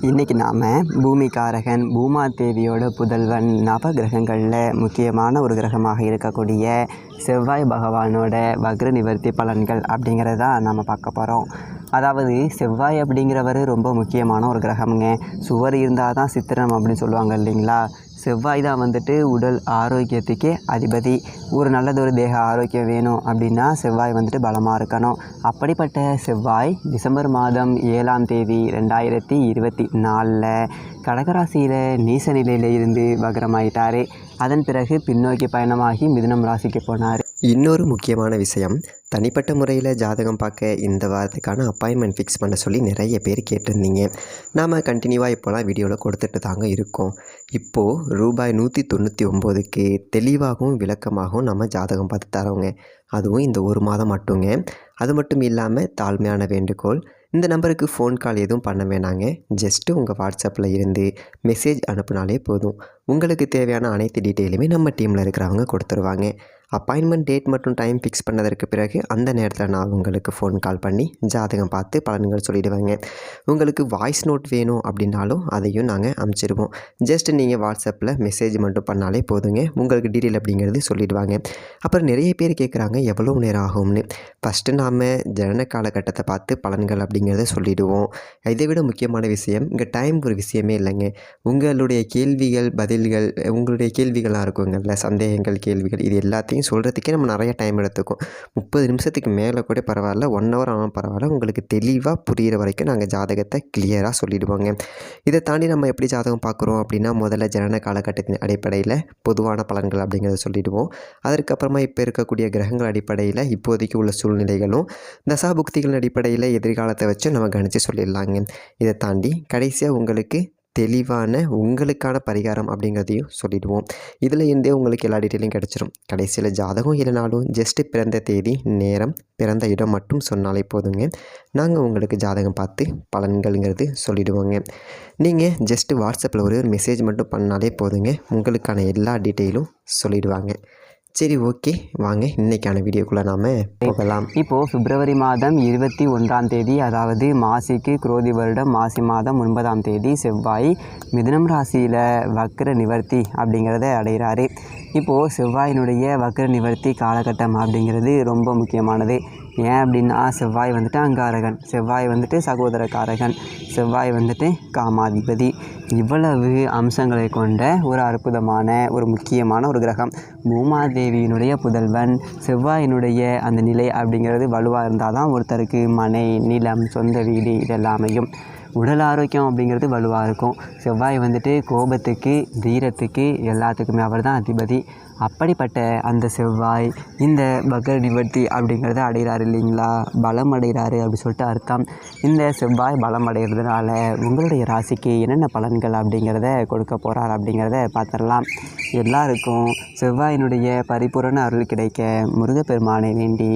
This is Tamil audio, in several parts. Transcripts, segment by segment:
இன்றைக்கி நாம் பூமிகாரகன் பூமாதேவியோட புதல்வன் நவகிரகங்களில் முக்கியமான ஒரு கிரகமாக இருக்கக்கூடிய செவ்வாய் பகவானோட வக்ர நிவர்த்தி பலன்கள் அப்படிங்கிறத நாம் பார்க்க போகிறோம். அதாவது செவ்வாய் அப்படிங்கிறவர் ரொம்ப முக்கியமான ஒரு கிரகம்ங்க. சுவர் இருந்தால் தான் சித்திரம் அப்படின்னு சொல்லுவாங்க இல்லைங்களா. செவ்வாய் தான் உடல் ஆரோக்கியத்துக்கே அதிபதி. ஒரு நல்லதொரு தேக ஆரோக்கியம் வேணும் அப்படின்னா செவ்வாய் பலமாக இருக்கணும். அப்படிப்பட்ட செவ்வாய் டிசம்பர் மாதம் 7ஆம் தேதி 2024 கடகராசியில் நீச நிலையில் இருந்து வக்ரமாயிட்டார். அதன் பிறகு பின்னோக்கி பயணமாகி மிதுனம் ராசிக்கு போனார். இன்னொரு முக்கியமான விஷயம், தனிப்பட்ட முறையில் ஜாதகம் பார்க்க இந்த வாரத்துக்கான அப்பாயின்மெண்ட் ஃபிக்ஸ் பண்ண சொல்லி நிறைய பேர் கேட்டிருந்தீங்க. நாம் கண்டினியூவாக இப்போலாம் வீடியோவில் கொடுத்துட்டு தாங்க இருக்கோம். இப்போது ரூபாய் 199க்கு தெளிவாகவும் விளக்கமாகவும் நம்ம ஜாதகம் பார்த்து தரோங்க. அதுவும் இந்த ஒரு மாதம் மட்டுங்க. அது மட்டும் இல்லாமல் தாழ்மையான வேண்டுகோள், இந்த நம்பருக்கு ஃபோன் கால் எதுவும் பண்ண வேணாங்க. ஜஸ்ட்டு உங்கள் வாட்ஸ்அப்பில் இருந்து மெசேஜ் அனுப்புனாலே போதும். உங்களுக்கு தேவையான அனைத்து டீட்டெயிலுமே நம்ம டீமில் இருக்கிறவங்க கொடுத்துருவாங்க. அப்பாயின்மெண்ட் டேட் மற்றும் டைம் ஃபிக்ஸ் பண்ணதற்கு பிறகு அந்த நேரத்தில் நான் உங்களுக்கு ஃபோன் கால் பண்ணி ஜாதகம் பார்த்து பலன்கள் சொல்லிவிடுவேங்க. உங்களுக்கு வாய்ஸ் நோட் வேணும் அப்படின்னாலும் அதையும் நாங்கள் அனுப்பிச்சிடுவோம். ஜஸ்ட் நீங்கள் வாட்ஸ்அப்பில் மெசேஜ் மட்டும் பண்ணாலே போதுங்க. உங்களுக்கு டீட்டெயில் அப்படிங்கிறது சொல்லிவிடுவாங்க. அப்புறம் நிறைய பேர் கேட்குறாங்க எவ்வளோ நேரம் ஆகும்னு. ஃபஸ்ட்டு நாம் ஜனன காலகட்டத்தை பார்த்து பலன்கள் அப்படிங்கிறத சொல்லிவிடுவோம். இதை விட முக்கியமான விஷயம், இங்கே டைம் ஒரு விஷயமே இல்லைங்க. உங்களுடைய கேள்விகள் பதில்கள், உங்களுடைய கேள்விகளாக இருக்குங்கள்ல, சந்தேகங்கள் கேள்விகள், இது எல்லாத்தையும் சொல்கிறதுக்கே நம்ம நிறைய டைம் எடுத்துக்கும். 30 நிமிஷத்துக்கு மேலே கூட பரவாயில்ல, 1 ஹவர் ஆனால் பரவாயில்ல. உங்களுக்கு தெளிவாக புரிகிற வரைக்கும் நாங்கள் ஜாதகத்தை கிளியராக சொல்லிவிடுவோங்க. இதை தாண்டி நம்ம எப்படி ஜாதகம் பார்க்குறோம் அப்படின்னா, முதல்ல ஜனன காலகட்டத்தின் அடிப்படையில் பொதுவான பலன்கள் அப்படிங்கிறத சொல்லிவிடுவோம். அதற்கப்புறமா இப்போ இருக்கக்கூடிய கிரகங்கள் அடிப்படையில் இப்போதைக்கு உள்ள சூழ்நிலைகளும் தசாபுக்திகளின் அடிப்படையில் எதிர்காலத்தை வச்சு நம்ம கணித்து சொல்லிடலாங்க. இதை தாண்டி கடைசியாக உங்களுக்கு தெளிவான உங்களுக்கான பரிகாரம் அப்படிங்கிறதையும் சொல்லிவிடுவோம். இதில் இருந்தே உங்களுக்கு எல்லா டீட்டெயிலும் கிடச்சிரும். கடைசியில் ஜாதகம் இல்லைனாலும் ஜஸ்ட்டு பிறந்த தேதி, நேரம், பிறந்த இடம் மட்டும் சொன்னாலே போதுங்க. நாங்கள் உங்களுக்கு ஜாதகம் பார்த்து பலன்கள்ங்கிறது சொல்லிவிடுவோங்க. நீங்கள் ஜஸ்ட்டு வாட்ஸ்அப்பில் ஒரு மெசேஜ் மட்டும் பண்ணாலே போதுங்க. உங்களுக்கான எல்லா டீட்டெயிலும் சொல்லிவிடுவாங்க. சரி, ஓகே, வாங்க இன்றைக்கான வீடியோக்குள்ளே நாம் போகலாம். இப்போது பிப்ரவரி மாதம் 21ஆம் தேதி, அதாவது மாசிக்கு குரோதி வருடம் மாசி மாதம் 9ஆம் தேதி செவ்வாய் மிதுனம் ராசியில் வக்ர நிவர்த்தி அப்படிங்கிறத அடைகிறாரு. இப்போது செவ்வாயினுடைய வக்ர நிவர்த்தி காலகட்டம் அப்படிங்கிறது ரொம்ப முக்கியமானது. ஏன் அப்படின்னா செவ்வாய் அங்காரகன், செவ்வாய் சகோதரக்காரகன், செவ்வாய் காமாதிபதி. இவ்வளவு அம்சங்களை கொண்ட ஒரு அற்புதமான ஒரு முக்கியமான ஒரு கிரகம். பூமாதேவியினுடைய புதல்வன். செவ்வாயினுடைய அந்த நிலை அப்படிங்கிறது வலுவாக இருந்தால் தான் ஒருத்தருக்கு மனை, நிலம், சொந்த வீடு இதெல்லாமையும். உடல் ஆரோக்கியம் அப்படிங்கிறது வலுவாக இருக்கும். செவ்வாய் கோபத்துக்கு, தீரத்துக்கு எல்லாத்துக்குமே அவர் தான் அதிபதி. அப்படிப்பட்ட அந்த செவ்வாய் இந்த வக்ர நிவர்த்தி அப்படிங்கிறத அடைகிறாரு இல்லைங்களா, பலம் அடைகிறாரு அப்படி சொல்லிட்டு அர்த்தம். இந்த செவ்வாய் பலம் அடைகிறதுனால உங்களுடைய ராசிக்கு என்னென்ன பலன்கள் அப்படிங்கிறத கொடுக்க போகிறார் அப்படிங்கிறத பார்த்துடலாம். எல்லாருக்கும் செவ்வாயினுடைய பரிபூரண அருள் கிடைக்க முருகப்பெருமானை வேண்டி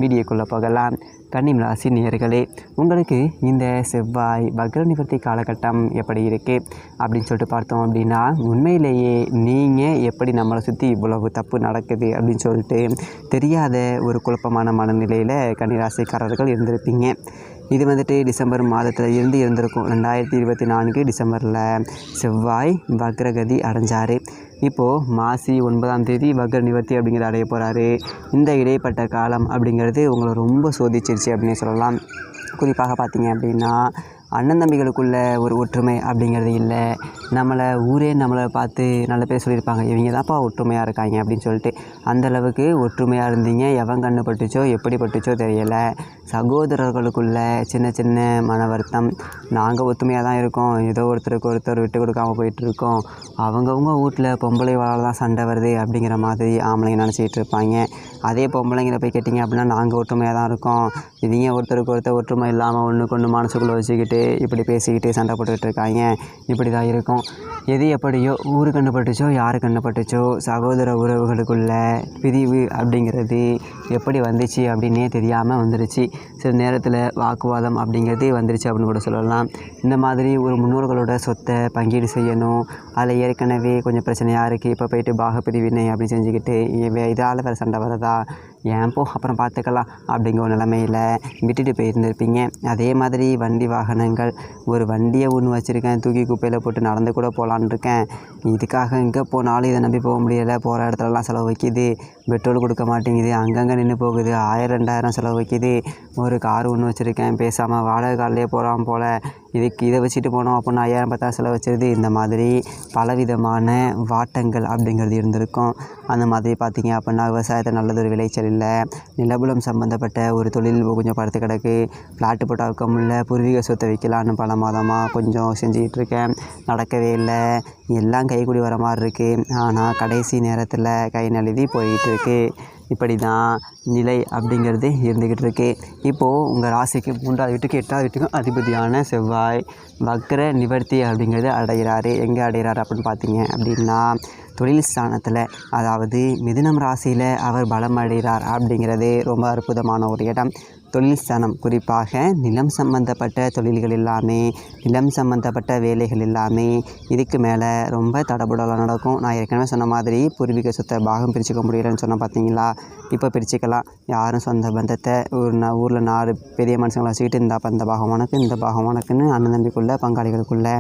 வீடியோக்குள்ளே போகலாம். கன்னிம் ராசி நேயர்களே, உங்களுக்கு இந்த செவ்வாய் வக்ர நிவர்த்தி காலகட்டம் எப்படி இருக்குது அப்படின்னு சொல்லிட்டு பார்த்தோம் அப்படின்னா, உண்மையிலேயே நீங்கள் எப்படி நம்மளை சுற்றி இவ்வளவு தப்பு நடக்குது அப்படின்னு சொல்லிட்டு தெரியாத ஒரு குழப்பமான மனநிலையில் கன்னிராசிக்காரர்கள் இருந்திருப்பீங்க. இது டிசம்பர் மாதத்தில் இருந்து இருந்திருக்கும். 2024 டிசம்பரில் செவ்வாய் வக்ரகதி அடைஞ்சார். இப்போது மாசி 9ஆம் தேதி வக்ர நிவர்த்தி அப்படிங்கிறத அடைய போகிறாரு. இந்த இடைப்பட்ட காலம் அப்படிங்கிறது உங்களை ரொம்ப சோதிச்சிருச்சு அப்படின்னு சொல்லலாம். குறிப்பாக பார்த்தீங்க அப்படின்னா, அண்ணன் தம்பிகளுக்குள்ள ஒரு ஒற்றுமை அப்படிங்கிறது இல்லை. ஊரே நம்மளை பார்த்து நல்ல பேர் சொல்லியிருப்பாங்க, இவங்க தான்ப்பா ஒற்றுமையாக இருக்காங்க அப்படின்னு சொல்லிட்டு. அந்தளவுக்கு ஒற்றுமையாக இருந்தீங்க. எவன் கண்ணு பட்டுச்சோ எப்படி பட்டுச்சோ தெரியலை. சகோதரர்களுக்குள்ள சின்ன சின்ன மன வருத்தம். நாங்கள் ஒற்றுமையாக தான் இருக்கோம், ஏதோ ஒருத்தருக்கு ஒருத்தர் விட்டு கொடுக்காமல் போயிட்டுருக்கோம், அவங்கவுங்க வீட்டில் பொம்பளை வாழ தான் சண்டை வருது அப்படிங்கிற மாதிரி ஆம்பளைங்க நினச்சிக்கிட்டு இருப்பாங்க. அதே பொம்பளைங்களை போய் கேட்டிங்க அப்படின்னா, நாங்கள் ஒற்றுமையாக தான் இருக்கோம், இவங்க ஒருத்தருக்கு ஒருத்தர் ஒற்றுமை இல்லாமல் ஒன்றுக்கு ஒன்று மனசுக்குள்ளே வச்சுக்கிட்டு இப்படி பேசிக்கிட்டு சண்டை போட்டுக்கிட்டு இருக்காங்க. இப்படி தான் இருக்கும். எது எப்படியோ, ஊரு கண்டுபட்டுச்சோ யாரு கண்டுபட்டுச்சோ, சகோதர உறவுகளுக்குள்ள பிரிவு அப்படிங்கிறது எப்படி வந்துச்சு அப்படின்னே தெரியாமல் வந்துடுச்சு. சில நேரத்தில் வாக்குவாதம் அப்படிங்கிறது வந்துருச்சு அப்படின்னு கூட சொல்லலாம். இந்த மாதிரி ஒரு முன்னோர்களோட சொத்தை பங்கீடு செய்யணும், அதில் ஏற்கனவே கொஞ்சம் பிரச்சனையாக இருக்குது, இப்போ போயிட்டு பாகப்பிரிவினை அப்படி செஞ்சுக்கிட்டு இதால் வேறு சண்டை வரதா, ஏன் போ அப்புறம் பார்த்துக்கலாம் அப்படிங்கிற ஒரு நிலைமையில் விட்டுட்டு போயிருந்திருப்பீங்க. அதே மாதிரி வண்டி வாகன பயணங்கள். ஒரு வண்டியை ஒன்று வச்சுருக்கேன், தூக்கி குப்பையில் போட்டு நடந்து கூட போகலான்னு இருக்கேன். இதுக்காக எங்கே போனாலும் இதை நம்பி போக முடியலை. போகிற இடத்துலலாம் செலவு வைக்கிது, பெட்ரோல் கொடுக்க மாட்டேங்குது, அங்கங்கே நின்று போகுது, 1000 2000 செலவு வைக்கிது. ஒரு கார் ஒன்று வச்சுருக்கேன், பேசாமல் வாடகை கார்லேயே போகலாம் போல். இதை வச்சுட்டு போனோம் அப்படின்னா 5000 10,000 செலவு வச்சிருது. இந்த மாதிரி பலவிதமான வாட்டங்கள் அப்படிங்கிறது இருந்திருக்கும். அந்த மாதிரி பார்த்திங்க அப்படின்னா விவசாயத்தில் நல்லதொரு விளைச்சல் இல்லை, நிலபுலம் சம்மந்தப்பட்ட ஒரு தொழில் கொஞ்சம் படுத்து கிடக்கு, ஃப்ளாட்டு போட்டால் விற்க முடியல, பூர்வீக சொத்தை விற்கலான்னு பல மாதமாக கொஞ்சம் செஞ்சுக்கிட்டு இருக்கேன், நடக்கவே இல்லை. எல்லாம் கைக்கூடி வர மாதிரி இருக்குது. ஆனால் கடைசி நேரத்தில் கை நழுவி போயிட்டுருக்கு. இப்படி தான் நிலை அப்படிங்கிறது இருந்துக்கிட்டு இருக்குது. இப்போது உங்கள் ராசிக்கு 3வது வீட்டுக்கு 8வது வீட்டுக்கும் அதிபதியான செவ்வாய் வக்ர நிவர்த்தி அப்படிங்கிறது அடைகிறாரு. எங்கே அடைகிறாரு அப்படின்னு பார்த்தீங்க அப்படின்னா தொழில் ஸ்தானத்தில், அதாவது மிதுனம் ராசியில் அவர் பலம் அடைகிறார். அப்படிங்கிறது ரொம்ப அற்புதமான ஒரு இடம். தொழில் ஸ்தானம் குறிப்பாக நிலம் சம்பந்தப்பட்ட தொழில்கள் எல்லாமே, நிலம் சம்பந்தப்பட்ட வேலைகள் எல்லாமே இதுக்கு மேலே ரொம்ப தடபுடலாக நடக்கும். நான் ஏற்கனவே சொன்ன மாதிரி பூர்வீக சொத்தை பாகம் பிரிச்சுக்க முடியலன்னு சொன்ன பார்த்தீங்களா, இப்போ பிரிச்சுக்கலாம். யாரும் சொந்த பந்தத்தை ஊரில் 4 பெரிய மனுஷங்களை வச்சுக்கிட்டு இந்த பாகம் உனக்கு, இந்த பாகம் உனக்குன்னு அண்ணன் தம்பிக்குள்ளே பங்காளிகளுக்குள்ளே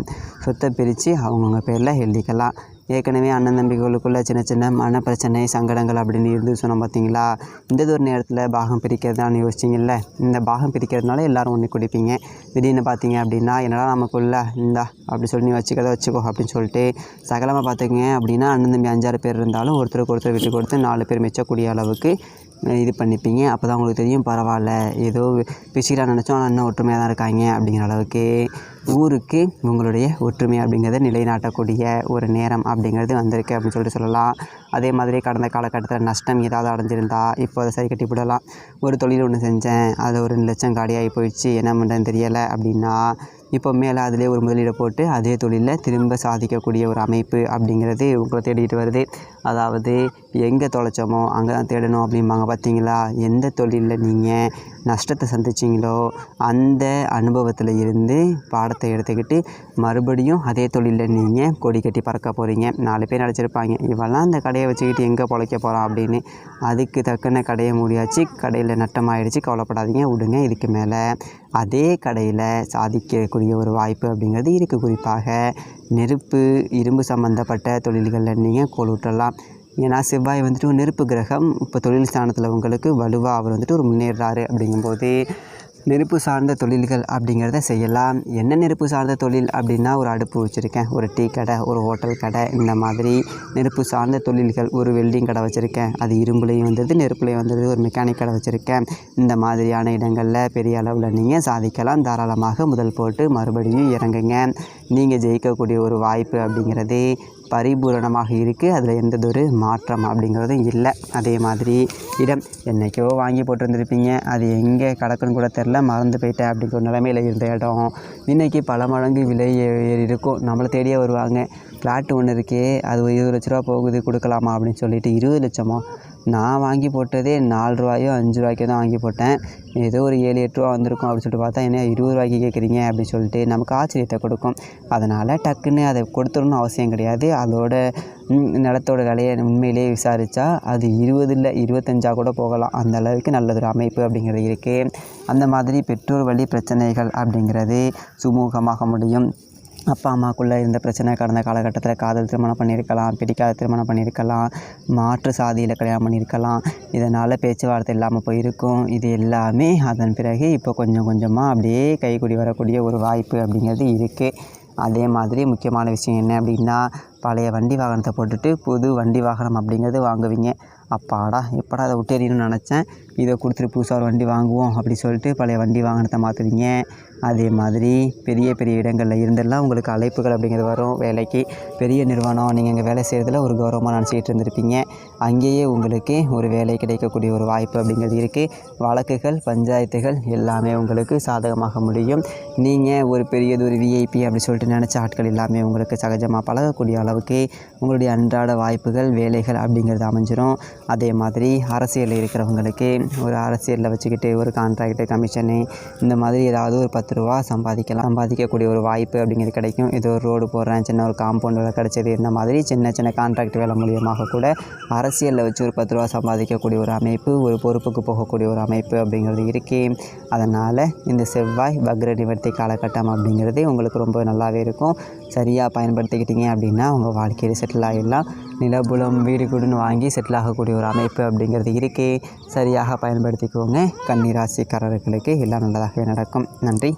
சொத்தை பிரித்து அவங்கவுங்க பேரில் எழுதிக்கலாம். ஏற்கனவே அண்ணன் தம்பிகளுக்குள்ளே சின்ன சின்ன மன பிரச்சனை சங்கடங்கள் அப்படின்னு இருந்து சொன்னோம் பார்த்தீங்களா. இந்த ஒரு நேரத்தில் பாகம் பிரிக்கிறதான்னு யோசிச்சிங்கல்ல, இந்த பாகம் பிரிக்கிறதுனால எல்லோரும் ஒன்று குடிப்பீங்க. திடீர்னு பார்த்தீங்க அப்படின்னா என்னடா நமக்குள்ள இந்தா அப்படி சொல்லி நீ வச்சுக்கோ அப்படின்னு சொல்லிட்டு சகலமாக பார்த்துக்குங்க அப்படின்னா அண்ணன் தம்பி 5 6 பேர் இருந்தாலும் ஒருத்தருக்கு ஒருத்தர் விட்டு கொடுத்து 4 பேர் மிச்சக்கூடிய அளவுக்கு இது பண்ணிப்பீங்க. அப்போ தான் உங்களுக்கு தெரியும், பரவாயில்ல ஏதோ பிசிக்கலாக நினச்சோம் ஆனால் இன்னும் ஒற்றுமையாக தான் இருக்காங்க அப்படிங்கிற அளவுக்கு ஊருக்கு உங்களுடைய ஒற்றுமை அப்படிங்கிறத நிலைநாட்டக்கூடிய ஒரு நேரம் அப்படிங்கிறது வந்திருக்கு அப்படின்னு சொல்லிட்டு சொல்லலாம். அதே மாதிரி கடந்த காலகட்டத்தில் நஷ்டம் ஏதாவது அடைஞ்சிருந்தா இப்போ அதை சரி கட்டி விடலாம். ஒரு தொழில் ஒன்று செஞ்சேன், அது ஒரு 2 லட்சம் காலியாகி போயிடுச்சு, என்ன பண்ணுறேன்னு தெரியலை அப்படின்னா இப்போ மேலே அதிலே ஒரு முதலீடை போட்டு அதே தொழிலில் திரும்ப சாதிக்கக்கூடிய ஒரு அமைப்பு அப்படிங்கிறது உங்களை தேடிட்டு வருது. அதாவது எங்கே தொலைச்சோமோ அங்கே தான் தேடணும் அப்படிம்பாங்க பார்த்தீங்களா. எந்த தொழிலில் நீங்கள் நஷ்டத்தை சந்திச்சிங்களோ அந்த அனுபவத்தில் இருந்து பாடத்தை எடுத்துக்கிட்டு மறுபடியும் அதே தொழிலில் நீங்கள் கொடி கட்டி பறக்க போகிறீங்க. 4 பேர் நினச்சிருப்பாங்க இவெல்லாம் இந்த கடையை வச்சுக்கிட்டு எங்கே பொழைக்க போகிறான் அப்படின்னு. அதுக்கு தக்கன கடையை மூடியாச்சு, கடையில் நட்டமாகிடுச்சு, கவலைப்படாதீங்க, விடுங்க. இதுக்கு மேலே அதே கடையில் சாதிக்கக்கூடிய ஒரு வாய்ப்பு அப்படிங்கிறது இருக்குது. குறிப்பாக நெருப்பு இரும்பு சம்மந்தப்பட்ட தொழில்களில் நீங்கள் கோல் விட்டுடலாம். ஏன்னா செவ்வாய் வந்துட்டு ஒரு நெருப்பு கிரகம். இப்போ தொழில் ஸ்தானத்தில் உங்களுக்கு வலுவாக அவர் வந்துட்டு ஒரு முன்னேறாரு. அப்படிங்கும்போது நெருப்பு சார்ந்த தொழில்கள் அப்படிங்கிறத செய்யலாம். என்ன நெருப்பு சார்ந்த தொழில் அப்படின்னா ஒரு அடுப்பு வச்சுருக்கேன், ஒரு டீ கடை, ஒரு ஹோட்டல் கடை, இந்த மாதிரி நெருப்பு சார்ந்த தொழில்கள். ஒரு வெல்டிங் கடை வச்சுருக்கேன், அது இரும்புலையும் வந்துடுது நெருப்புலையும் வந்துடுது. ஒரு மெக்கானிக் கடை வச்சுருக்கேன். இந்த மாதிரியான இடங்களில் பெரிய அளவில் நீங்கள் சாதிக்கலாம். தாராளமாக முதல் போட்டு மறுபடியும் இறங்குங்க. நீங்கள் ஜெயிக்கக்கூடிய ஒரு வாய்ப்பு அப்படிங்கிறது பரிபூரணமாக இருக்குது. அதில் எந்ததொரு மாற்றம் அப்படிங்கிறதும் இல்லை. அதே மாதிரி இடம் என்றைக்கோ வாங்கி போட்டிருந்துருப்பீங்க, அது எங்கே கிடக்குன்னு கூட தெரில, மறந்து போயிட்டேன் அப்படிங்கிற ஒரு நிலைமையில் இருந்த இடம் இன்றைக்கி பல மடங்கு விலை ஏறி இருக்கும். நம்மளை தேடியே வருவாங்க. ஃப்ளாட்டு ஒன்று இருக்கே, அது 20 லட்ச ரூபா போகுது, கொடுக்கலாமா அப்படின்னு சொல்லிட்டு. 20 லட்சமோ? நான் வாங்கி போட்டதே 4 ரூபாயோ 5 ரூபாய்க்கோ தான் வாங்கி போட்டேன். ஏதோ ஒரு 7 8 ரூபா வந்திருக்கும் அப்படின்னு சொல்லிட்டு பார்த்தா என்ன 20 ரூபாய்க்கு கேட்குறீங்க அப்படின்னு சொல்லிட்டு நமக்கு ஆச்சரியத்தை கொடுக்கும். அதனால் டக்குன்னு அதை கொடுத்துடணும்னு அவசியம் கிடையாது. அதோட நிலத்தோட விலையை உண்மையிலேயே விசாரித்தா அது 20 இல்லை 25 கூட போகலாம். அந்த அளவுக்கு நல்லதொரு அமைப்பு அப்படிங்கிறது இருக்குது. அந்த மாதிரி பெற்றோர் வழி பிரச்சனைகள் அப்படிங்கிறது சுமூகமாக முடியும். அப்பா அம்மாக்குள்ளே இருந்த பிரச்சனை, கடந்த காலகட்டத்தில் காதல் திருமணம் பண்ணியிருக்கலாம், பிடிக்காத திருமணம் பண்ணியிருக்கலாம், மாற்று சாதியில் கல்யாணம் பண்ணியிருக்கலாம். இதனால் பேச்சுவார்த்தை இல்லாமல் போயிருக்கும். இது எல்லாமே அதன் பிறகு இப்போ கொஞ்சம் கொஞ்சமாக அப்படியே கைக்கூடி வரக்கூடிய ஒரு வாய்ப்பு அப்படிங்கிறது இருக்குது. அதே மாதிரி முக்கியமான விஷயம் என்ன அப்படின்னா, பழைய வண்டி வாகனத்தை போட்டுட்டு புது வண்டி வாகனம் அப்படிங்கிறது வாங்குவீங்க. அப்பாடா எப்படா அதை விட்டு எறியணும்னு நினச்சேன், இதை கொடுத்துட்டு புதுசாக ஒரு வண்டி வாங்குவோம் அப்படி சொல்லிட்டு பழைய வண்டி வாகனத்தை மாற்றுவீங்க. அதே மாதிரி பெரிய பெரிய இடங்களில் இருந்தெல்லாம் உங்களுக்கு அழைப்புகள் அப்படிங்கிறது வரும். வேலைக்கு பெரிய நிறுவனம், நீங்கள் இங்கே வேலை செய்கிறதுல ஒரு கௌரவமாக நினச்சிக்கிட்டு இருந்திருப்பீங்க. அங்கேயே உங்களுக்கு ஒரு வேலை கிடைக்கக்கூடிய ஒரு வாய்ப்பு அப்படிங்கிறது இருக்குது. வழக்குகள் பஞ்சாயத்துகள் எல்லாமே உங்களுக்கு சாதகமாக முடியும். நீங்கள் ஒரு பெரியதொரு விஐபி அப்படி சொல்லிட்டு நினச்ச ஆட்கள் எல்லாமே உங்களுக்கு சகஜமாக பழகக்கூடிய அளவுக்கு உங்களுடைய அன்றாட வாய்ப்புகள் வேலைகள் அப்படிங்கிறது அமைஞ்சிரும். அதே மாதிரி அரசியலில் இருக்கிறவங்களுக்கு ஒரு அரசியலில் வச்சுக்கிட்டு ஒரு கான்ட்ராக்டு கமிஷனு இந்த மாதிரி ஏதாவது ஒரு 10 ரூபா சம்பாதிக்கக்கூடிய ஒரு வாய்ப்பு அப்படிங்கிறது கிடைக்கும். இது ஒரு ரோடு போடுறேன், சின்ன ஒரு காம்பவுண்ட் வேலை கிடச்சிது, இந்த மாதிரி சின்ன சின்ன கான்ட்ராக்ட் வேலை மூலியமாக கூட அரசியலில் வச்சு ஒரு 10 ரூபா சம்பாதிக்கக்கூடிய ஒரு அமைப்பு, ஒரு பொறுப்புக்கு போகக்கூடிய ஒரு அமைப்பு அப்படிங்கிறது இருக்குது. அதனால் இந்த செவ்வாய் வக்ர நிவர்த்தி காலகட்டம் அப்படிங்கிறது உங்களுக்கு ரொம்ப நல்லாவே இருக்கும். சரியாக பயன்படுத்திக்கிட்டீங்க அப்படின்னா உங்கள் வாழ்க்கையில் செட்டில் ஆகிடலாம். நிலபுலம் வீடு கூடுன்னு வாங்கி செட்டில் ஆகக்கூடிய ஒரு அமைப்பு அப்படிங்கிறது இருக்குது. சரியாக பயன்படுத்திக்கோங்க. கன்னி ராசிக்காரர்களுக்கு எல்லாம் நல்லதாகவே நடக்கும். நன்றி.